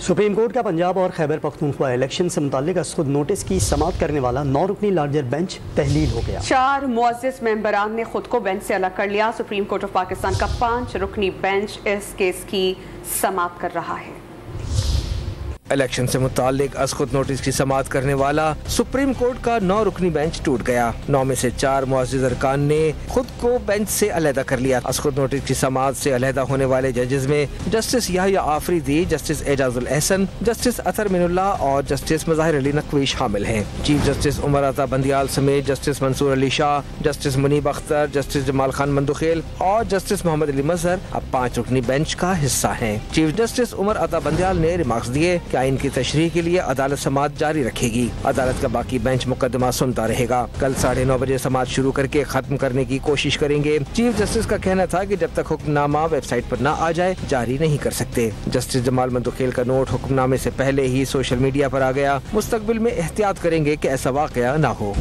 Supreme court का पंजाब और Khyber Pakhtunkhwa election से मुताल्लिक खुद नोटिस की समाअत करने वाला 9 रुकनी लार्जर बेंच तहलील हो गया। 4 मुअज़्ज़िज़ मेंबरान ने खुद को बेंच से अलग कर लिया। सुप्रीम कोर्ट ऑफ पाकिस्तान का 5 रुकनी बेंच इस केस की समाअत कर रहा है। इलेक्शन से मुताल्लिक खुद नोटिस की समाअत करने वाला सुप्रीम कोर्ट का 9 रुकनी बेंच टूट गया। 9 में से 4 मुअज़्ज़िज़ अरकान ने खुद को बेंच से अलहदा कर लिया। खुद नोटिस की समाअत से अलहदा होने वाले जजेस में justice Yahya Afridi, justice Ijazul Ahsan, justice Athar Minallah और जस्टिस मज़ाहिर अली नकवी शामिल हैं। चीफ जस्टिस उमर अता बंदियाल समेत justice Mansoor Ali Shah, justice Munib Akhtar, justice Jamal Khan Mandokhail और जस्टिस मोहम्मद अली मजहर अब 5 रुकनी बेंच का हिस्सा हैं। चीफ जस्टिस उमर अता बंदियाल ने रिमार्क्स दिए कि आइन की तशरीह के लिए अदालत समाअत जारी रखेगी। अदालत का बाकी बेंच मुकदमा सुनता रहेगा। कल 9:30 बजे समाअत शुरू करके खत्म करने की कोशिश करेंगे। चीफ जस्टिस का कहना था कि जब तक हुक्मनामा वेबसाइट पर न आ जाए जारी नहीं कर सकते। जस्टिस जमाल मंदुखेल का नोट हुक्मनामे से पहले ही सोशल मीडिया पर आ गया। मुस्तकबिल में एहतियात करेंगे कि ऐसा वाकया न हो।